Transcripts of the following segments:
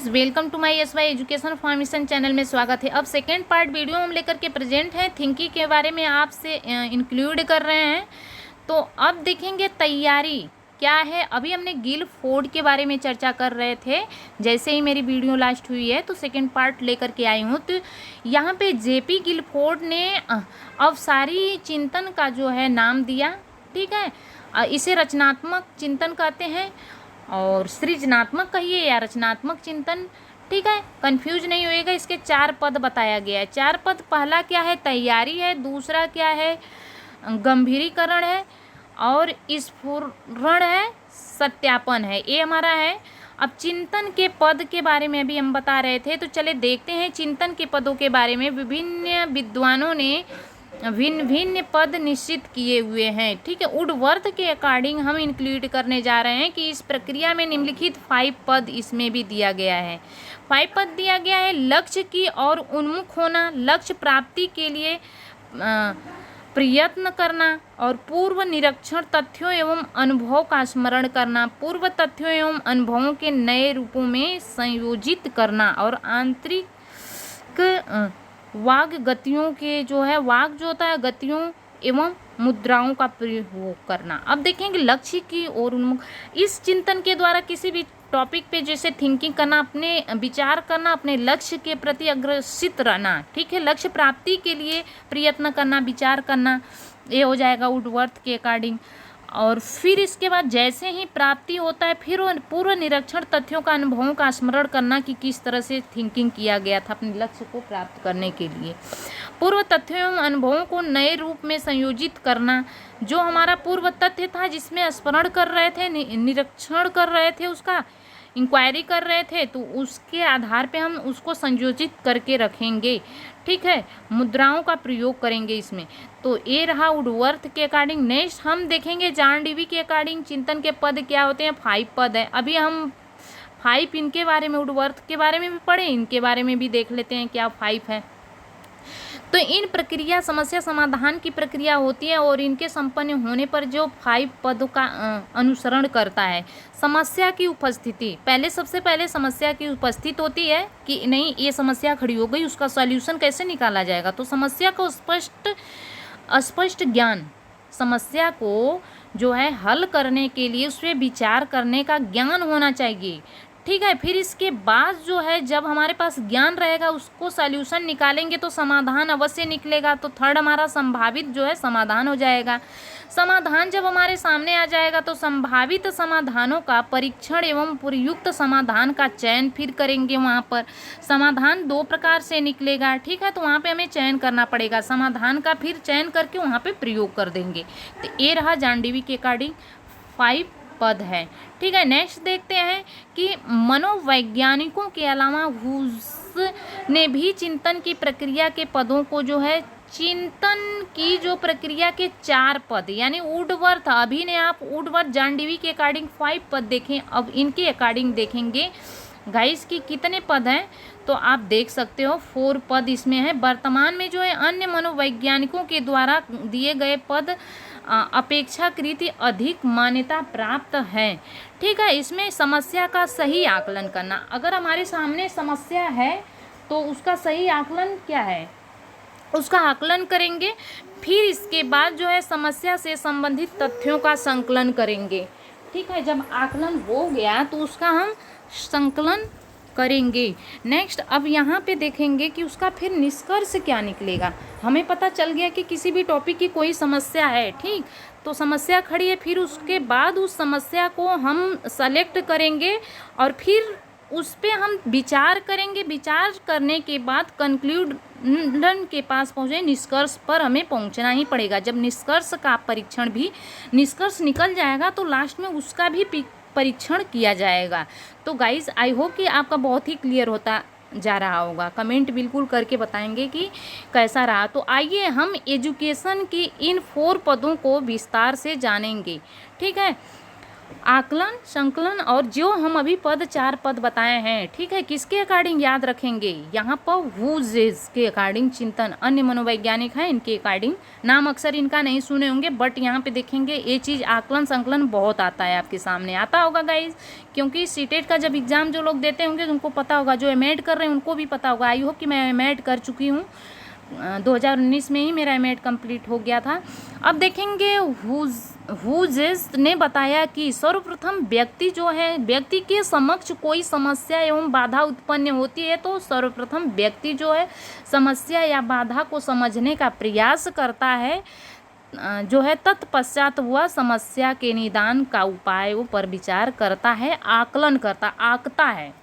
Guys, welcome to my SY education formation channel में स्वागत है। अब सेकेंड पार्ट वीडियो हम लेकर के प्रेजेंट हैं, थिंकिंग के बारे में आपसे इंक्लूड कर रहे हैं। तो अब देखेंगे तैयारी क्या है। अभी हमने गिलफोर्ड के बारे में चर्चा कर रहे थे, जैसे ही मेरी वीडियो लास्ट हुई है तो सेकेंड पार्ट लेकर के आई हूँ। तो यहाँ पे जेपी गिलफोर्ड ने अवसारी चिंतन का जो है नाम दिया, ठीक है। इसे रचनात्मक चिंतन कहते हैं और सृजनात्मक कहिए या रचनात्मक चिंतन, ठीक है, कंफ्यूज नहीं होएगा। इसके 4 पद बताया गया है। 4 पद, पहला क्या है, तैयारी है, दूसरा क्या है, गंभीरीकरण है, और स्फुरण है, सत्यापन है, ये हमारा है। अब चिंतन के पद के बारे में अभी हम बता रहे थे, तो चले देखते हैं चिंतन के पदों के बारे में। विभिन्न विद्वानों ने भिन्न भिन्न पद निश्चित किए हुए हैं, ठीक है। वुडवर्थ के अकॉर्डिंग हम इंक्लूड करने जा रहे हैं कि इस प्रक्रिया में निम्नलिखित 5 पद इसमें भी दिया गया है। 5 पद दिया गया है। लक्ष्य की और उन्मुख होना, लक्ष्य प्राप्ति के लिए प्रयत्न करना, और पूर्व निरीक्षण तथ्यों एवं अनुभव का स्मरण करना, पूर्व तथ्यों एवं अनुभवों के नए रूपों में संयोजित करना, और आंतरिक वाग गतियों के जो है, वाग जो होता है गतियों एवं मुद्राओं का प्रयोग करना। अब देखेंगे लक्ष्य की ओर उन्मुख। इस चिंतन के द्वारा किसी भी टॉपिक पे जैसे थिंकिंग करना, अपने विचार करना, अपने लक्ष्य के प्रति अग्रसित रहना, ठीक है। लक्ष्य प्राप्ति के लिए प्रयत्न करना, विचार करना, ये हो जाएगा वुडवर्थ के अकॉर्डिंग। और फिर इसके बाद जैसे ही प्राप्ति होता है, फिर पूर्व निरीक्षण तथ्यों का, अनुभवों का स्मरण करना कि किस तरह से थिंकिंग किया गया था अपने लक्ष्य को प्राप्त करने के लिए। पूर्व तथ्यों एवं अनुभवों को नए रूप में संयोजित करना, जो हमारा पूर्व तथ्य था जिसमें स्मरण कर रहे थे, निरीक्षण कर रहे थे, उसका इंक्वायरी कर रहे थे, तो उसके आधार पे हम उसको संयोजित करके रखेंगे, ठीक है। मुद्राओं का प्रयोग करेंगे इसमें। तो ये रहा वुडवर्थ के अकॉर्डिंग। नेक्स्ट हम देखेंगे जॉन डीवी के अकॉर्डिंग चिंतन के पद क्या होते हैं। 5 पद है। अभी हम 5 इनके बारे में, वुडवर्थ के बारे में भी पढ़े, इनके बारे में भी देख लेते हैं क्या 5 है। तो इन प्रक्रिया समस्या समाधान की प्रक्रिया होती है, और इनके संपन्न होने पर जो 5 पदों का अनुसरण करता है। समस्या की उपस्थिति, पहले सबसे पहले समस्या की उपस्थित होती है कि नहीं ये समस्या खड़ी हो गई, उसका सॉल्यूशन कैसे निकाला जाएगा। तो समस्या को स्पष्ट ज्ञान, समस्या को जो है हल करने के लिए उस पर विचार करने का ज्ञान होना चाहिए, ठीक है। फिर इसके बाद जो है जब हमारे पास ज्ञान रहेगा, उसको सॉल्यूशन निकालेंगे तो समाधान अवश्य निकलेगा। तो थर्ड हमारा संभावित जो है समाधान हो जाएगा। समाधान जब हमारे सामने आ जाएगा तो संभावित समाधानों का परीक्षण एवं प्रयुक्त समाधान का चयन फिर करेंगे। वहाँ पर समाधान 2 प्रकार से निकलेगा, ठीक है। तो वहाँ पे हमें चयन करना पड़ेगा समाधान का, फिर चयन करके वहाँ पे प्रयोग कर देंगे। तो ये रहा जॉन डीवी के अकॉर्डिंग 5 पद है, ठीक है। नेक्स्ट देखते हैं कि मनोवैज्ञानिकों के अलावा हुस ने भी चिंतन की प्रक्रिया के पदों को जो है, चिंतन की जो प्रक्रिया के 4 पद, यानी वुडवर्थ, अभी ने आप वुडवर्थ जॉन डीवी के अकॉर्डिंग 5 पद देखें, अब इनके अकॉर्डिंग देखेंगे गाइस की कितने पद हैं। तो आप देख सकते हो 4 पद इसमें है। वर्तमान में जो है अन्य मनोवैज्ञानिकों के द्वारा दिए गए पद अपेक्षाकृत अधिक मान्यता प्राप्त है, ठीक है। इसमें समस्या का सही आकलन करना, अगर हमारे सामने समस्या है तो उसका सही आकलन क्या है, उसका आकलन करेंगे। फिर इसके बाद जो है समस्या से संबंधित तथ्यों का संकलन करेंगे, ठीक है। जब आकलन हो गया तो उसका हम संकलन करेंगे। नेक्स्ट अब यहाँ पे देखेंगे कि उसका फिर निष्कर्ष क्या निकलेगा। हमें पता चल गया कि किसी भी टॉपिक की कोई समस्या है, ठीक, तो समस्या खड़ी है, फिर उसके बाद उस समस्या को हम सेलेक्ट करेंगे और फिर उस पर हम विचार करेंगे। विचार करने के बाद कंक्लूजन के पास पहुँचे, निष्कर्ष पर हमें पहुँचना ही पड़ेगा। जब निष्कर्ष का परीक्षण भी, निष्कर्ष निकल जाएगा तो लास्ट में उसका भी परीक्षण किया जाएगा। तो गाइस आई होप कि आपका बहुत ही क्लियर होता जा रहा होगा। कमेंट बिल्कुल करके बताएंगे कि कैसा रहा। तो आइए हम एजुकेशन की इन 4 पदों को विस्तार से जानेंगे, ठीक है। आकलन, संकलन और जो हम अभी पद 4 पद बताए हैं, ठीक है, किसके अकॉर्डिंग याद रखेंगे? यहाँ पर हुजेस के अकॉर्डिंग चिंतन, अन्य मनोवैज्ञानिक हैं इनके अकॉर्डिंग, नाम अक्सर इनका नहीं सुने होंगे, बट यहाँ पे देखेंगे ये चीज़ आकलन संकलन बहुत आता है, आपके सामने आता होगा गाइज, क्योंकि सीटेट का जब एग्जाम जो लोग देते होंगे उनको पता होगा, जो एमएड कर रहे हैं उनको भी पता होगा। आई होप कि मैं एमएड कर चुकी हूँ, 2019 में ही मेरा एमएड कंप्लीट हो गया था। अब देखेंगे हुजेस ने बताया कि सर्वप्रथम व्यक्ति जो है, व्यक्ति के समक्ष कोई समस्या एवं बाधा उत्पन्न होती है तो सर्वप्रथम व्यक्ति जो है समस्या या बाधा को समझने का प्रयास करता है, जो है तत्पश्चात वह समस्या के निदान का उपायों पर विचार करता है, आकलन करता, आंकता है।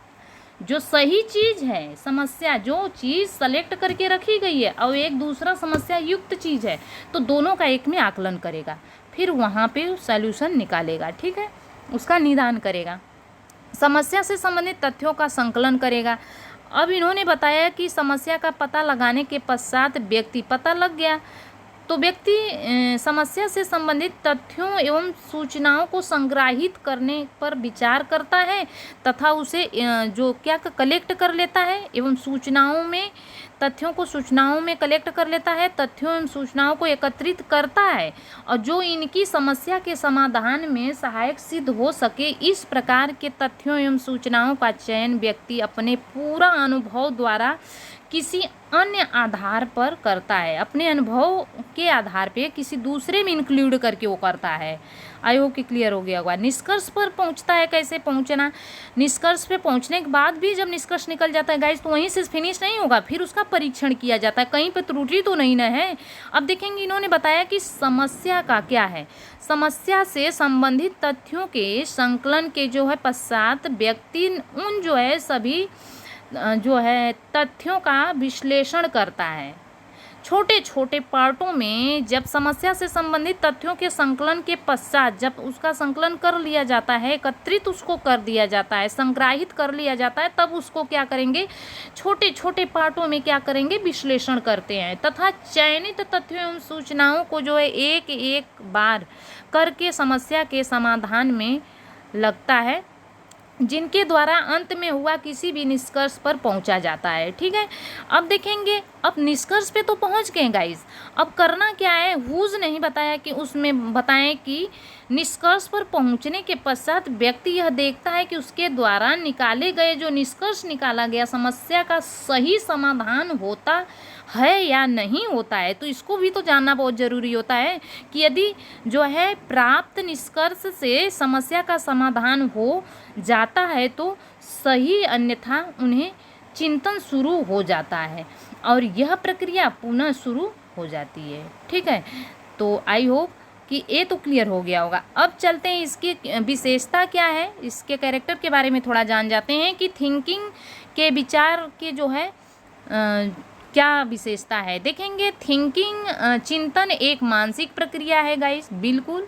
जो सही चीज़ है, समस्या जो चीज़ सेलेक्ट करके रखी गई है और एक दूसरा समस्या युक्त चीज़ है, तो दोनों का एक में आकलन करेगा, फिर वहाँ पे सॉल्यूशन निकालेगा, ठीक है, उसका निदान करेगा, समस्या से संबंधित तथ्यों का संकलन करेगा। अब इन्होंने बताया कि समस्या का पता लगाने के पश्चात व्यक्ति, पता लग गया तो व्यक्ति समस्या से संबंधित तथ्यों एवं सूचनाओं को संग्रहित करने पर विचार करता है तथा उसे जो क्या कलेक्ट कर लेता है एवं सूचनाओं में, तथ्यों को सूचनाओं में कलेक्ट कर लेता है, तथ्यों एवं सूचनाओं को एकत्रित करता है और जो इनकी समस्या के समाधान में सहायक सिद्ध हो सके, इस प्रकार के तथ्यों एवं सूचनाओं का चयन व्यक्ति अपने पूरा अनुभव द्वारा किसी अन्य आधार पर करता है, अपने अनुभव के आधार पे किसी दूसरे में इंक्लूड करके वो करता है। आई होप कि क्लियर हो गया होगा। निष्कर्ष पर पहुंचता है, कैसे पहुंचना, निष्कर्ष पे पहुंचने के बाद भी जब निष्कर्ष निकल जाता है गाइस तो वहीं से फिनिश नहीं होगा, फिर उसका परीक्षण किया जाता है, कहीं पे त्रुटि तो नहीं ना है। अब देखेंगे इन्होंने बताया कि समस्या का क्या है, समस्या से संबंधित तथ्यों के संकलन के जो है पश्चात व्यक्ति उन जो है सभी जो है तथ्यों का विश्लेषण करता है, छोटे छोटे पार्टों में। जब समस्या से संबंधित तथ्यों के संकलन के पश्चात जब उसका संकलन कर लिया जाता है, एकत्रित उसको कर दिया जाता है, संग्रहित कर लिया जाता है, तब उसको क्या करेंगे, छोटे छोटे पार्टों में क्या करेंगे, विश्लेषण करते हैं तथा चयनित तथ्यों एवं सूचनाओं को जो है एक एक बार करके समस्या के समाधान में लगता है, जिनके द्वारा अंत में हुआ किसी भी निष्कर्ष पर पहुंचा जाता है, ठीक है। अब देखेंगे, अब निष्कर्ष पे तो पहुंच गए गाइस, अब करना क्या है, हुज नहीं बताया कि उसमें बताएं कि निष्कर्ष पर पहुंचने के पश्चात व्यक्ति यह देखता है कि उसके द्वारा निकाले गए जो निष्कर्ष निकाला गया समस्या का सही समाधान होता है या नहीं होता है। तो इसको भी तो जानना बहुत ज़रूरी होता है कि यदि जो है प्राप्त निष्कर्ष से समस्या का समाधान हो जाता है तो सही, अन्यथा उन्हें चिंतन शुरू हो जाता है और यह प्रक्रिया पुनः शुरू हो जाती है, ठीक है। तो आई होप कि ये तो क्लियर हो गया होगा। अब चलते हैं इसकी विशेषता क्या है, इसके कैरेक्टर के बारे में थोड़ा जान जाते हैं कि थिंकिंग के विचार के जो है क्या विशेषता है। देखेंगे थिंकिंग, चिंतन एक मानसिक प्रक्रिया है गाइस, बिल्कुल।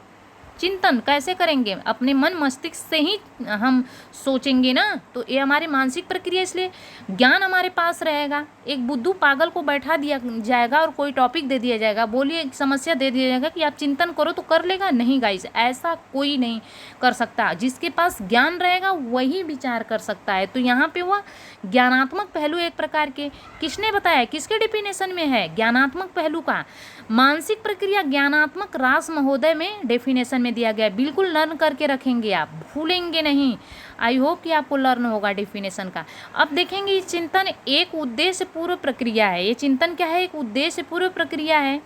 चिंतन कैसे करेंगे, अपने मन मस्तिष्क से ही हम सोचेंगे ना, तो ये हमारी मानसिक प्रक्रिया, इसलिए ज्ञान हमारे पास रहेगा। एक बुद्धू पागल को बैठा दिया जाएगा और कोई टॉपिक दे दिया जाएगा, बोलिए एक समस्या दे दिया जाएगा कि आप चिंतन करो तो कर लेगा, नहीं गाइस, ऐसा कोई नहीं कर सकता। जिसके पास ज्ञान रहेगा वही विचार कर सकता है। तो यहाँ पे वह ज्ञानात्मक पहलू एक प्रकार के, किसने बताया, किसके डेफिनेशन में है, ज्ञानात्मक पहलू का। मानसिक प्रक्रिया ज्ञानात्मक रास महोदय में डेफिनेशन में दिया गया है, बिल्कुल लर्न करके रखेंगे, आप भूलेंगे नहीं। आई होप कि आपको लर्न होगा डेफिनेशन का। अब देखेंगे ये चिंतन एक उद्देश्य पूर्व प्रक्रिया है। ये चिंतन क्या है, एक उद्देश्य पूर्व प्रक्रिया है।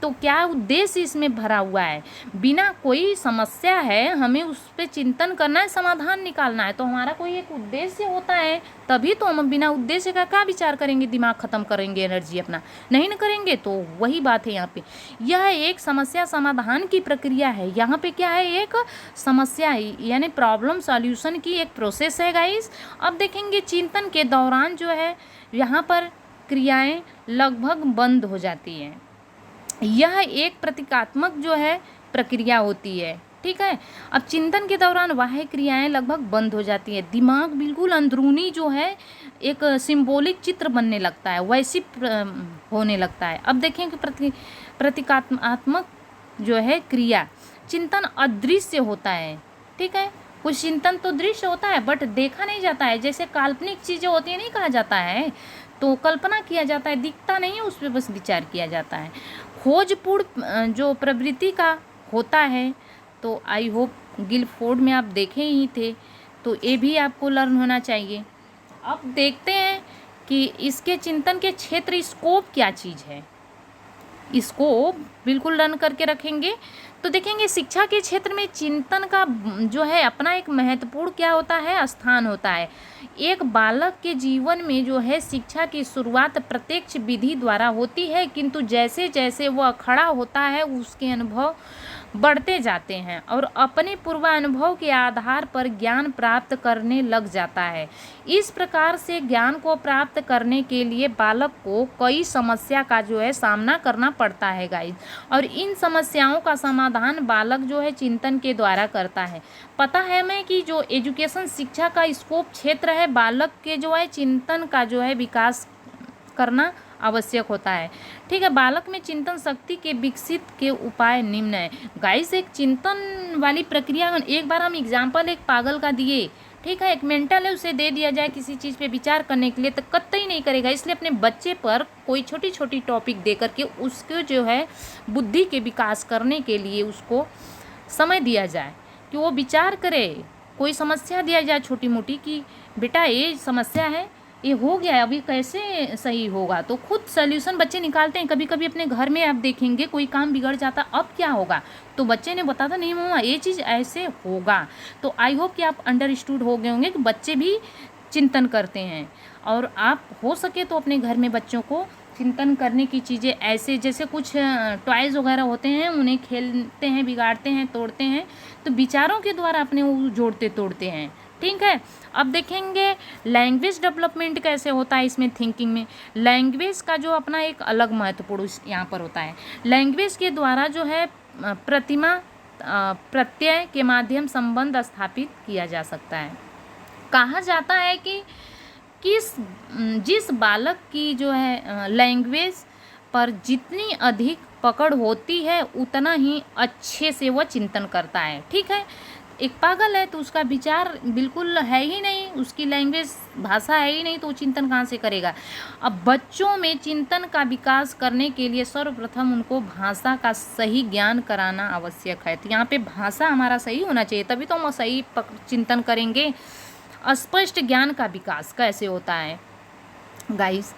तो क्या उद्देश्य इसमें भरा हुआ है, बिना कोई समस्या है हमें उस पर चिंतन करना है, समाधान निकालना है, तो हमारा कोई एक उद्देश्य होता है, तभी तो हम बिना उद्देश्य का क्या विचार करेंगे, दिमाग खत्म करेंगे, एनर्जी अपना नहीं न करेंगे। तो वही बात है यहाँ पे, यह एक समस्या समाधान की प्रक्रिया है। यहाँ पे क्या है, एक समस्या यानी प्रॉब्लम सॉल्यूशन की एक प्रोसेस है गाइस। अब देखेंगे चिंतन के दौरान जो है यहाँ पर क्रियाएँ लगभग बंद हो जाती हैं। यह एक प्रतीकात्मक जो है प्रक्रिया होती है, ठीक है। अब चिंतन के दौरान वह क्रियाएं लगभग बंद हो जाती है, दिमाग बिल्कुल अंदरूनी जो है एक सिंबॉलिक चित्र बनने लगता है, वैसी होने लगता है। अब देखें कि प्रतीकात्मक जो है क्रिया, चिंतन अदृश्य होता है, ठीक है। कुछ चिंतन तो दृश्य होता है बट देखा नहीं जाता है, जैसे काल्पनिक चीज़ें होती है नहीं कहा जाता है, तो कल्पना किया जाता है, दिखता नहीं है, उस पर बस विचार किया जाता है। खोजपूर्ण जो प्रवृत्ति का होता है, तो आई होप गिलफोर्ड में आप देखे ही थे, तो ये भी आपको लर्न होना चाहिए। अब देखते हैं कि इसके चिंतन के क्षेत्र स्कोप क्या चीज़ है, इसको बिल्कुल लर्न करके रखेंगे। तो देखेंगे शिक्षा के क्षेत्र में चिंतन का जो है अपना एक महत्वपूर्ण क्या होता है, स्थान होता है। एक बालक के जीवन में जो है शिक्षा की शुरुआत प्रत्यक्ष विधि द्वारा होती है, किंतु जैसे जैसे वह खड़ा होता है उसके अनुभव बढ़ते जाते हैं और अपने पूर्वानुभव के आधार पर ज्ञान प्राप्त करने लग जाता है। इस प्रकार से ज्ञान को प्राप्त करने के लिए बालक को कई समस्या का जो है सामना करना पड़ता है गाइस, और इन समस्याओं का समाधान बालक जो है चिंतन के द्वारा करता है। पता है मैं कि जो एजुकेशन शिक्षा का स्कोप क्षेत्र है, बालक के जो है चिंतन का जो है विकास करना आवश्यक होता है। ठीक है, बालक में चिंतन शक्ति के विकसित के उपाय निम्न है गाइस। एक चिंतन वाली प्रक्रिया, एक बार हम एग्जाम्पल एक पागल का दिए, ठीक है, एक मेंटल है उसे दे दिया जाए किसी चीज़ पे विचार करने के लिए तो कतई नहीं करेगा। इसलिए अपने बच्चे पर कोई छोटी छोटी टॉपिक दे करके उसको जो है बुद्धि के विकास करने के लिए उसको समय दिया जाए कि वो विचार करे। कोई समस्या दिया जाए छोटी मोटी कि बेटा ये समस्या है, ये हो गया है, अभी कैसे सही होगा, तो खुद सल्यूशन बच्चे निकालते हैं। कभी कभी अपने घर में आप देखेंगे कोई काम बिगड़ जाता, अब क्या होगा, तो बच्चे ने बताता नहीं मम्मा ये चीज़ ऐसे होगा। तो आई होप कि आप अंडरस्टूड हो गए होंगे कि बच्चे भी चिंतन करते हैं, और आप हो सके तो अपने घर में बच्चों को चिंतन करने की चीज़ें ऐसे, जैसे कुछ टॉयज़ वगैरह होते हैं उन्हें खेलते हैं, बिगाड़ते हैं, तोड़ते हैं, तो विचारों के द्वारा अपने वो जोड़ते तोड़ते हैं। ठीक है, अब देखेंगे लैंग्वेज डेवलपमेंट कैसे होता है इसमें थिंकिंग में। लैंग्वेज का जो अपना एक अलग महत्वपूर्ण यहाँ पर होता है। लैंग्वेज के द्वारा जो है प्रतिमा प्रत्यय के माध्यम संबंध स्थापित किया जा सकता है। कहा जाता है कि जिस बालक की जो है लैंग्वेज पर जितनी अधिक पकड़ होती है उतना ही अच्छे से वह चिंतन करता है। ठीक है, एक पागल है तो उसका विचार बिल्कुल है ही नहीं, उसकी लैंग्वेज भाषा है ही नहीं, तो वो चिंतन कहाँ से करेगा। अब बच्चों में चिंतन का विकास करने के लिए सर्वप्रथम उनको भाषा का सही ज्ञान कराना आवश्यक है। तो यहाँ पे भाषा हमारा सही होना चाहिए, तभी तो हम सही चिंतन करेंगे। स्पष्ट ज्ञान का विकास कैसे होता है गाइस,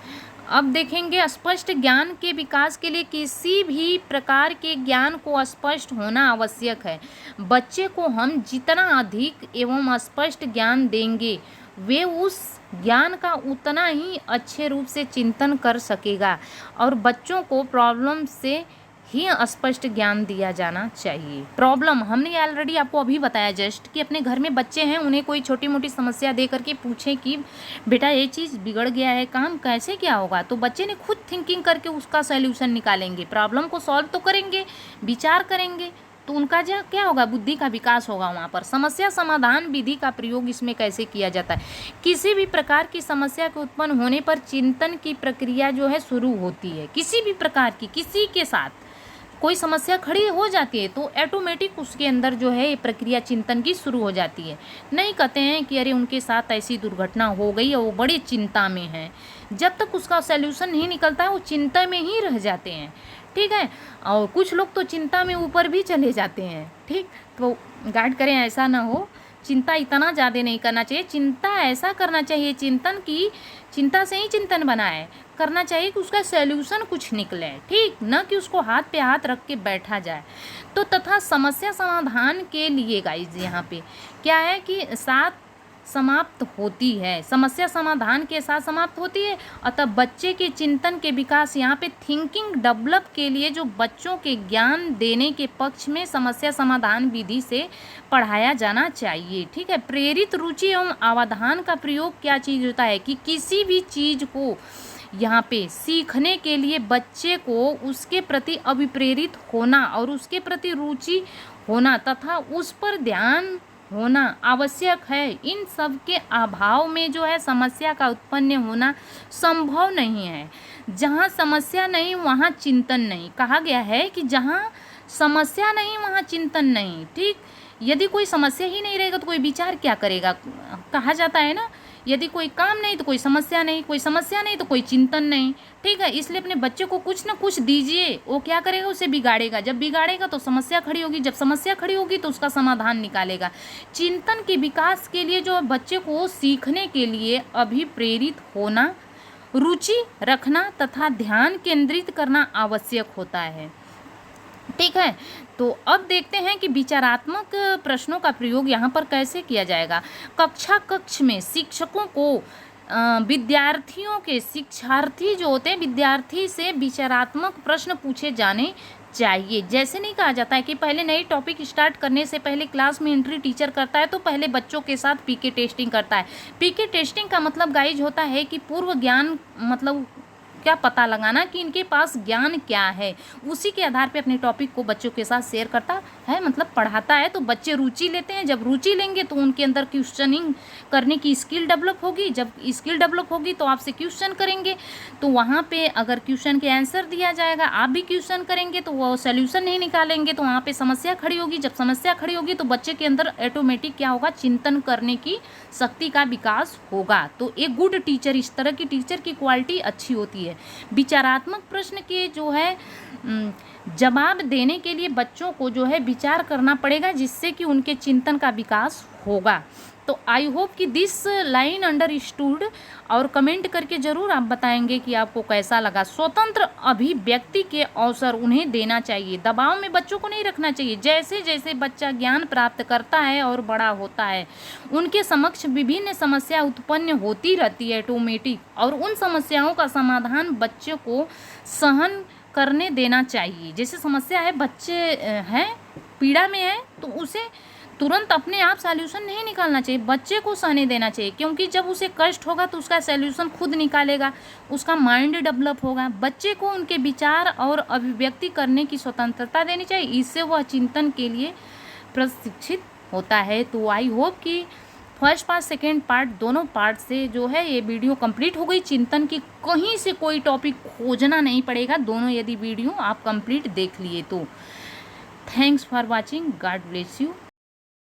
अब देखेंगे। स्पष्ट ज्ञान के विकास के लिए किसी भी प्रकार के ज्ञान को स्पष्ट होना आवश्यक है। बच्चे को हम जितना अधिक एवं स्पष्ट ज्ञान देंगे वे उस ज्ञान का उतना ही अच्छे रूप से चिंतन कर सकेगा, और बच्चों को प्रॉब्लम से ही स्पष्ट ज्ञान दिया जाना चाहिए। प्रॉब्लम हमने ऑलरेडी आपको अभी बताया जस्ट कि अपने घर में बच्चे हैं, उन्हें कोई छोटी मोटी समस्या दे करके पूछें कि बेटा ये चीज़ बिगड़ गया है, काम कैसे क्या होगा, तो बच्चे ने खुद थिंकिंग करके उसका सॉल्यूशन निकालेंगे, प्रॉब्लम को सॉल्व तो करेंगे, विचार करेंगे, तो उनका जो क्या होगा, बुद्धि का विकास होगा वहाँ पर। समस्या समाधान विधि का प्रयोग इसमें कैसे किया जाता है। किसी भी प्रकार की समस्या के उत्पन्न होने पर चिंतन की प्रक्रिया जो है शुरू होती है। किसी भी प्रकार की, किसी के साथ कोई समस्या खड़ी हो जाती है तो ऑटोमेटिक उसके अंदर जो है ये प्रक्रिया चिंतन की शुरू हो जाती है। नहीं कहते हैं कि अरे उनके साथ ऐसी दुर्घटना हो गई और वो बड़ी चिंता में है, जब तक उसका सल्यूशन नहीं निकलता है वो चिंता में ही रह जाते हैं। ठीक है, और कुछ लोग तो चिंता में ऊपर भी चले जाते हैं। ठीक, तो गाइड करें ऐसा ना हो, चिंता इतना ज़्यादा नहीं करना चाहिए। चिंता ऐसा करना चाहिए, चिंतन की चिंता से ही चिंतन बनाए करना चाहिए कि उसका सॉल्यूशन कुछ निकले। ठीक, न कि उसको हाथ पे हाथ रख के बैठा जाए। तो तथा समस्या समाधान के लिए गाइज यहाँ पे क्या है कि साथ समाप्त होती है, समस्या समाधान के साथ समाप्त होती है। अतः बच्चे के चिंतन के विकास यहाँ पे थिंकिंग डेवलप के लिए जो बच्चों के ज्ञान देने के पक्ष में समस्या समाधान विधि से पढ़ाया जाना चाहिए। ठीक है, प्रेरित रुचि एवं अवधान का प्रयोग क्या चीज़ होता है कि किसी भी चीज़ को यहाँ पे सीखने के लिए बच्चे को उसके प्रति अभिप्रेरित होना और उसके प्रति रुचि होना तथा उस पर ध्यान होना आवश्यक है। इन सब के अभाव में जो है समस्या का उत्पन्न होना संभव नहीं है। जहाँ समस्या नहीं वहाँ चिंतन नहीं। कहा गया है कि जहाँ समस्या नहीं वहाँ चिंतन नहीं। ठीक, यदि कोई समस्या ही नहीं रहेगा तो कोई विचार क्या करेगा। कहा जाता है ना, यदि कोई काम नहीं तो कोई समस्या नहीं, कोई समस्या नहीं तो कोई चिंतन नहीं। ठीक है, इसलिए अपने बच्चे को कुछ ना कुछ दीजिए, वो क्या करेगा, उसे बिगाड़ेगा। जब बिगाड़ेगा तो समस्या खड़ी होगी, जब समस्या खड़ी होगी तो उसका समाधान निकालेगा। चिंतन के विकास के लिए जो बच्चे को सीखने के लिए अभिप्रेरित होना, रुचि रखना तथा ध्यान केंद्रित करना आवश्यक होता है। ठीक है, तो अब देखते हैं कि विचारात्मक प्रश्नों का प्रयोग यहाँ पर कैसे किया जाएगा। कक्ष में शिक्षकों को विद्यार्थियों के शिक्षार्थी जो होते हैं, विद्यार्थी से विचारात्मक प्रश्न पूछे जाने चाहिए। जैसे नहीं कहा जाता है कि पहले नई टॉपिक स्टार्ट करने से पहले क्लास में एंट्री टीचर करता है तो पहले बच्चों के साथ पीके टेस्टिंग करता है। पीके टेस्टिंग का मतलब गाइज होता है कि पूर्व ज्ञान, मतलब क्या पता लगाना कि इनके पास ज्ञान क्या है, उसी के आधार पे अपने टॉपिक को बच्चों के साथ शेयर करता है, मतलब पढ़ाता है। तो बच्चे रुचि लेते हैं, जब रुचि लेंगे तो उनके अंदर क्वेश्चनिंग करने की स्किल डेवलप होगी। जब स्किल डेवलप होगी तो आपसे क्वेश्चन करेंगे, तो वहाँ पे अगर क्वेश्चन के आंसर दिया जाएगा, आप भी क्वेश्चन करेंगे तो वो सोल्यूशन नहीं निकालेंगे, तो वहाँ पे समस्या खड़ी होगी। जब समस्या खड़ी होगी तो बच्चे के अंदर ऑटोमेटिक क्या होगा, चिंतन करने की शक्ति का विकास होगा। तो एक गुड टीचर, इस तरह की टीचर की क्वालिटी अच्छी होती है। विचारात्मक प्रश्न के जो है जवाब देने के लिए बच्चों को जो है विचार करना पड़ेगा, जिससे कि उनके चिंतन का विकास होगा। तो आई होप कि दिस लाइन अंडरस्टूड, और कमेंट करके ज़रूर आप बताएंगे कि आपको कैसा लगा। स्वतंत्र अभिव्यक्ति के अवसर उन्हें देना चाहिए, दबाव में बच्चों को नहीं रखना चाहिए। जैसे जैसे बच्चा ज्ञान प्राप्त करता है और बड़ा होता है, उनके समक्ष विभिन्न समस्या उत्पन्न होती रहती है ऑटोमेटिक, और उन समस्याओं का समाधान बच्चे को सहन करने देना चाहिए। जैसे समस्या है, बच्चे हैं पीड़ा में है, तो उसे तुरंत अपने आप सॉल्यूशन नहीं निकालना चाहिए, बच्चे को सहने देना चाहिए, क्योंकि जब उसे कष्ट होगा तो उसका सॉल्यूशन खुद निकालेगा, उसका माइंड डेवलप होगा। बच्चे को उनके विचार और अभिव्यक्ति करने की स्वतंत्रता देनी चाहिए, इससे वह चिंतन के लिए प्रशिक्षित होता है। तो आई होप कि फर्स्ट पार्ट सेकेंड पार्ट दोनों पार्ट से जो है ये वीडियो कंप्लीट हो गई। चिंतन की कहीं से कोई टॉपिक खोजना नहीं पड़ेगा, दोनों यदि वीडियो आप कंप्लीट देख लिए तो। Thanks for watching, God bless you.